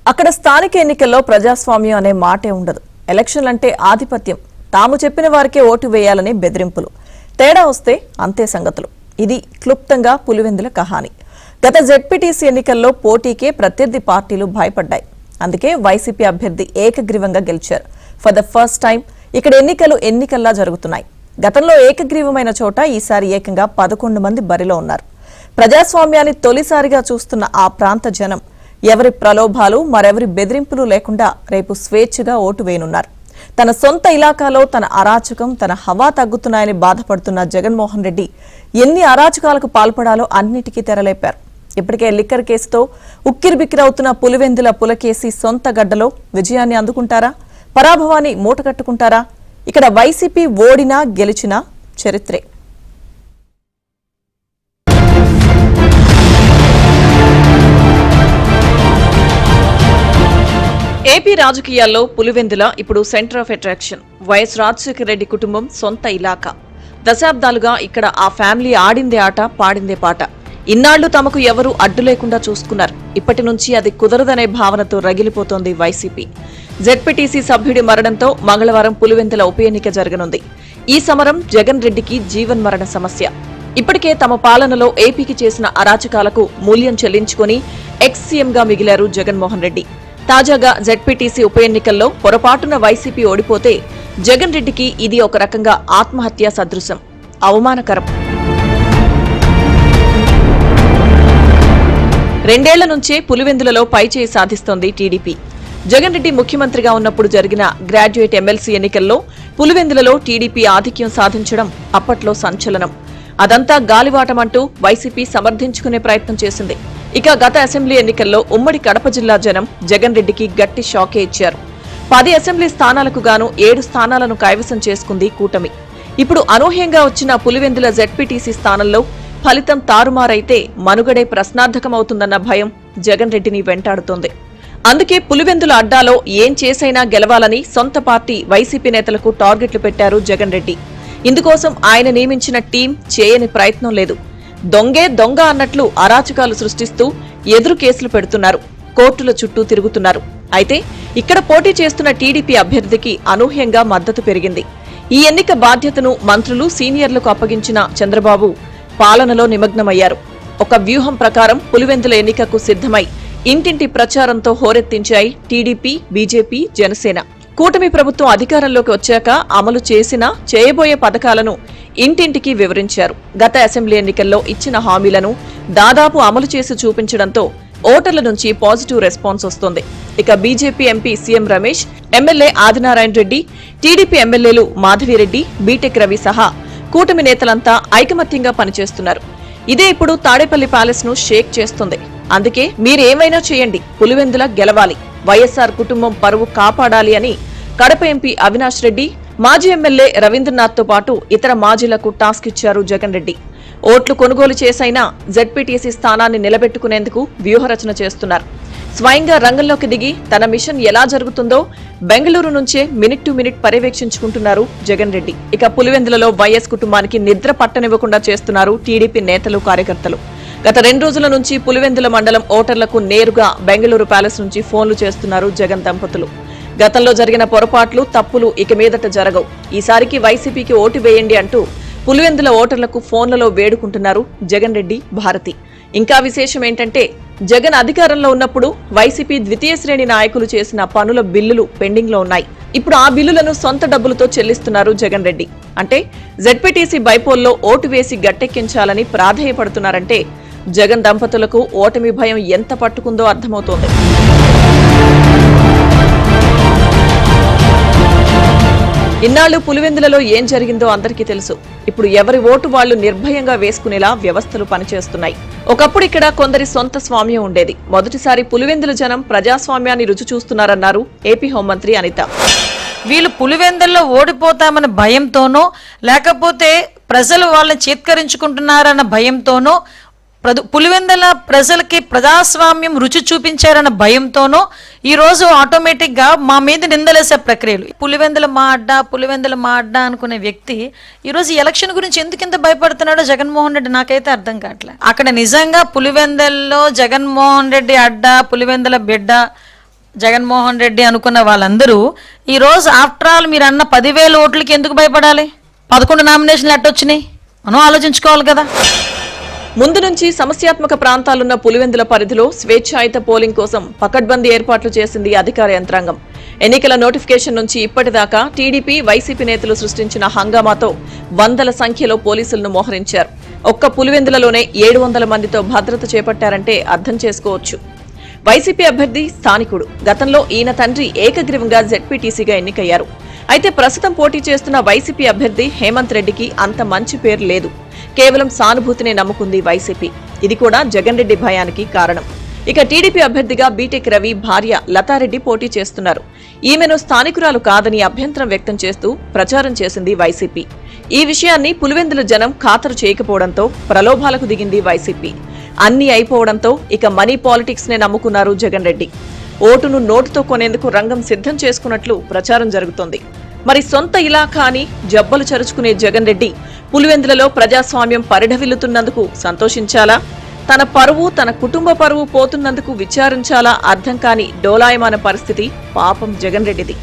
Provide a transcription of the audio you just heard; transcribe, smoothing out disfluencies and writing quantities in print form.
అక్కడ స్థానిక ఎన్నికల్లో ప్రజాస్వామ్యం అనే మాటే ఉండదు. ఎలక్షన్లు అంటే ఆధిపత్యం, తాము చెప్పిన వారికే ఓటు వేయాలని బెదిరింపులు. తేడా వస్తే అంతే సంగతులు. ఇది క్లుప్తంగా పులివెందుల కహాని. గత జెడ్పీటీసీ ఎన్నికల్లో పోటీకే ప్రత్యర్థి పార్టీలు భయపడ్డాయి. అందుకే వైసీపీ అభ్యర్థి ఏకగ్రీవంగా గెలిచారు. ఫర్ ద ఫస్ట్ టైం ఇక్కడ ఎన్నికలు ఎన్నికల్లా జరుగుతున్నాయి. గతంలో ఏకగ్రీవమైన చోట ఈసారి ఏకంగా 11 మంది బరిలో ఉన్నారు. ప్రజాస్వామ్యాన్ని తొలిసారిగా చూస్తున్న ఆ ప్రాంత జనం ఎవరి ప్రలోభాలు మరెవరి బెదిరింపులు లేకుండా రేపు స్వేచ్ఛగా ఓటు వేయనున్నారు. తన సొంత ఇలాకాలో తన అరాచకం, తన హవా తగ్గుతున్నాయని బాధపడుతున్న జగన్మోహన్ రెడ్డి ఎన్ని అరాచకాలకు పాల్పడాలో అన్నిటికీ తెరలేపారు. ఇప్పటికే లిక్కర్ కేసుతో ఉక్కిరిబిక్కిరవుతున్న పులివెందుల పులకేసి సొంత గడ్డలో విజయాన్ని అందుకుంటారా, పరాభవాన్ని మూటకట్టుకుంటారా? ఇక్కడ వైసీపీ ఓడినా గెలిచినా చరిత్రే. ఏపీ రాజకీయాల్లో పులివెందుల ఇప్పుడు centre of attraction. YS Rajasekhara Reddy కుటుంబం సొంత ఇలాకా. దశాబ్దాలుగా ఇక్కడ ఆ ఫ్యామిలీ ఆడిందే ఆట, పాడిందే పాట. ఇన్నాళ్లు తమకు ఎవరూ అడ్డు లేకుండా చూసుకున్నారు. ఇప్పటి నుంచి అది కుదరదనే భావనతో రగిలిపోతోంది వైసీపీ. జెడ్పీటీసీ సభ్యుడి మరణంతో మంగళవారం పులివెందుల ఉప ఎన్నిక జరగనుంది. ఈ సమరం జగన్ రెడ్డికి జీవన్మరణ సమస్య. ఇప్పటికే తమ పాలనలో ఏపీకి చేసిన అరాచకాలకు మూల్యం చెల్లించుకుని ఎక్స్ సీఎంగా మిగిలారు జగన్మోహన్ రెడ్డి. తాజాగా జెడ్పీటీసీ ఉప ఎన్నికల్లో పొరపాటున వైసీపీ ఓడిపోతే జగన్ రెడ్డికి ఇది ఒక రకంగా ఆత్మహత్యా సదృశం, అవమానకరం. 2 ఏళ్ల నుంచే పులివెందులలో పైచేయి సాధిస్తోంది టీడీపీ. జగన్ రెడ్డి ముఖ్యమంత్రిగా ఉన్నప్పుడు జరిగిన గ్రాడ్యుయేట్ ఎమ్మెల్సీ ఎన్నికల్లో పులివెందులలో టీడీపీ ఆధిక్యం సాధించడం అప్పట్లో సంచలనం. అదంతా గాలివాటమంటూ వైసీపీ సమర్థించుకునే ప్రయత్నం చేసింది. ఇక గత అసెంబ్లీ ఎన్నికల్లో ఉమ్మడి కడప జిల్లా జనం జగన్ రెడ్డికి గట్టి షాకే ఇచ్చారు. 10 అసెంబ్లీ స్థానాలకు గాను 7 స్థానాలను కైవసం చేసుకుంది కూటమి. ఇప్పుడు అనూహ్యంగా వచ్చిన పులివెందుల జెడ్పీటీసీ స్థానంలో ఫలితం తారుమారైతే మనుగడే ప్రశ్నార్థకమవుతుందన్న భయం జగన్ రెడ్డిని వెంటాడుతోంది. అందుకే పులివెందుల అడ్డాలో ఏం చేసైనా గెలవాలని సొంత పార్టీ వైసీపీ నేతలకు టార్గెట్లు పెట్టారు జగన్ రెడ్డి. ఇందుకోసం ఆయన నియమించిన టీం చేయని ప్రయత్నం లేదు. దొంగే దొంగ అన్నట్లు అరాచకాలు సృష్టిస్తూ ఎదురు కేసులు పెడుతున్నారు, కోర్టుల చుట్టూ తిరుగుతున్నారు. అయితే ఇక్కడ పోటీ చేస్తున్న టీడీపీ అభ్యర్థికి అనూహ్యంగా మద్దతు పెరిగింది. ఈ ఎన్నిక బాధ్యతను మంత్రులు, సీనియర్లకు అప్పగించిన చంద్రబాబు పాలనలో నిమగ్నమయ్యారు. ఒక వ్యూహం ప్రకారం పులివెందుల ఎన్నికకు సిద్ధమై ఇంటింటి ప్రచారంతో హోరెత్తించాయి టీడీపీ, బీజేపీ, జనసేన. కూటమి ప్రభుత్వం అధికారంలోకి వచ్చాక అమలు చేసిన, చేయబోయే పథకాలను ఇంటింటికి వివరించారు. గత అసెంబ్లీ ఎన్నికల్లో ఇచ్చిన హామీలను దాదాపు అమలు చేసి చూపించడంతో ఓటర్ల నుంచి పాజిటివ్ రెస్పాన్స్ వస్తోంది. ఇక BJP MP CM Ramesh, MLA Adinarayana Reddy, TDP ఎమ్మెల్యేలు మాధవిరెడ్డి, బీటెక్ రవి సహా కూటమి నేతలంతా ఐకమత్యంగా పనిచేస్తున్నారు. ఇదే ఇప్పుడు తాడేపల్లి ప్యాలెస్ ను షేక్ చేస్తుంది. అందుకే మీరేమైనా చేయండి, పులివెందుల గెలవాలి, వైఎస్ఆర్ కుటుంబం పరువు కాపాడాలి అని కడప ఎంపీ అవినాష్ రెడ్డి, మాజీ ఎమ్మెల్యే రవీంద్రనాథ్ తో పాటు ఇతర మాజీలకు టాస్క్ ఇచ్చారు జగన్ రెడ్డి. ఓట్లు కొనుగోలు చేసైనా జెడ్పీటీసీ స్థానాన్ని నిలబెట్టుకునేందుకు వ్యూహరచన చేస్తున్నారు. స్వయంగా రంగంలోకి దిగి తన మిషన్ ఎలా జరుగుతుందో బెంగళూరు నుంచే మినిట్ టు మినిట్ పర్యవేక్షించుకుంటున్నారు జగన్ రెడ్డి. ఇక పులివెందులలో వైఎస్ కుటుంబానికి నిద్ర పట్టనివ్వకుండా చేస్తున్నారు టీడీపీ నేతలు, కార్యకర్తలు. గత 2 రోజుల నుంచి పులివెందుల మండలం ఓటర్లకు నేరుగా బెంగళూరు ప్యాలెస్ నుంచి ఫోన్లు చేస్తున్నారు జగన్ దంపతులు. గతంలో జరిగిన పొరపాట్లు, తప్పులు ఇక మీదట జరగవు, ఈసారికి వైసీపీకి ఓటు వేయండి అంటూ పులివెందుల ఓటర్లకు ఫోన్లలో వేడుకుంటున్నారు జగన్ రెడ్డి, భారతి. ఇంకా విశేషం ఏంటంటే జగన్ అధికారంలో ఉన్నప్పుడు వైసీపీ ద్వితీయ శ్రేణి నాయకులు చేసిన పనుల బిల్లులు పెండింగ్ లో ఉన్నాయి. ఇప్పుడు ఆ బిల్లులను సొంత డబ్బులతో చెల్లిస్తున్నారు జగన్ రెడ్డి. అంటే జెడ్పీటీసీ బైపోల్లో ఓటు వేసి గట్టెక్కించాలని ప్రాధేయపడుతున్నారంటే జగన్ దంపతులకు ఓటమి భయం ఎంత పట్టుకుందో అర్థమవుతోంది. ఇన్నాళ్లు పులివెందులలో ఏం జరిగిందో అందరికీ తెలుసు. ఇప్పుడు ఎవరి ఓటు వాళ్లు నిర్భయంగా వేసుకునేలా వ్యవస్థలు పనిచేస్తున్నాయి. ఒకప్పుడు ఇక్కడ కొందరి సొంత స్వామ్యం ఉండేది. మొదటిసారి పులివెందుల జనం ప్రజాస్వామ్యాన్ని రుచి చూస్తున్నారన్నారు ఏపీ హోంమంత్రి అనిత. వీళ్ళు పులివెందుల్లో ఓడిపోతామన్న భయంతోనో, లేకపోతే ప్రజలు వాళ్ళని చేత్కరించుకుంటున్నారన్న భయంతోనో, పులివెందుల ప్రజలకి ప్రజాస్వామ్యం రుచి చూపించారన్న భయంతోనో ఈ రోజు ఆటోమేటిక్ గా మా మీద నిందలేసే ప్రక్రియలు. పులివెందుల మా అడ్డా అనుకునే వ్యక్తి ఈ రోజు ఎలక్షన్ గురించి ఎందుకింత భయపడుతున్నాడో జగన్మోహన్ రెడ్డి నాకైతే అర్థం కావట్లేదు. అక్కడ నిజంగా పులివెందుల్లో జగన్మోహన్ రెడ్డి అడ్డా, పులివెందుల బిడ్డ, జగన్మోహన్ రెడ్డి అనుకున్న వాళ్ళందరూ ఈ రోజు ఆఫ్టర్ ఆల్ మీరు అన్న 10,000 ఓట్లకి ఎందుకు భయపడాలి? 11 నామినేషన్లు ఎట్టొచ్చినాయి? మనం ఆలోచించుకోవాలి కదా. ముందు నుంచి సమస్యాత్మక ప్రాంతాలున్న పులివెందుల పరిధిలో స్వేచ్ఛాయుత పోలింగ్ కోసం పకడ్బందీ ఏర్పాట్లు చేసింది అధికార యంత్రాంగం. ఎన్నికల నోటిఫికేషన్ నుంచి ఇప్పటిదాకా టీడీపీ, వైసీపీ నేతలు సృష్టించిన హంగామాతో వందల సంఖ్యలో పోలీసులను మోహరించారు. ఒక్క పులివెందులలోనే 700 మందితో భద్రత చేపట్టారంటే అర్థం చేసుకోవచ్చు. వైసీపీ అభ్యర్థి స్థానికుడు. గతంలో ఈయన తండ్రి ఏకగ్రీవంగా జెడ్పీటీసీగా ఎన్నికయ్యారు. అయితే ప్రస్తుతం పోటీ చేస్తున్న వైసీపీ అభ్యర్థి హేమంత్ రెడ్డికి అంత మంచి పేరు లేదు. కేవలం సానుభూతినే నమ్ముకుంది వైసీపీ. ఇది కూడా జగన్ రెడ్డి భయానికి కారణం. ఇక టీడీపీ అభ్యర్థిగా బీటెక్ రవి భార్య లతారెడ్డి పోటీ చేస్తున్నారు. ఈమెను స్థానికురాలు కాదని అభ్యంతరం వ్యక్తం చేస్తూ ప్రచారం చేసింది వైసీపీ. ఈ విషయాన్ని పులివెందుల జనం ఖాతరు చేయకపోవడంతో ప్రలోభాలకు దిగింది వైసీపీ. అన్నీ అయిపోవడంతో ఇక మనీ పాలిటిక్స్ నే నమ్ముకున్నారు జగన్ రెడ్డి. ఓటును నోటుతో కొనేందుకు రంగం సిద్ధం చేసుకున్నట్లు ప్రచారం జరుగుతోంది. మరి సొంత ఇలాఖా అని జబ్బలు చరుచుకునే జగన్ రెడ్డి పులివెందులలో ప్రజాస్వామ్యం పరిఢవిల్లుతున్నందుకు సంతోషించాలా? తన పరువు, తన కుటుంబ పరువు పోతున్నందుకు విచారించాలా? అర్థం కాని డోలాయమాన పరిస్థితి పాపం జగన్ రెడ్డిది.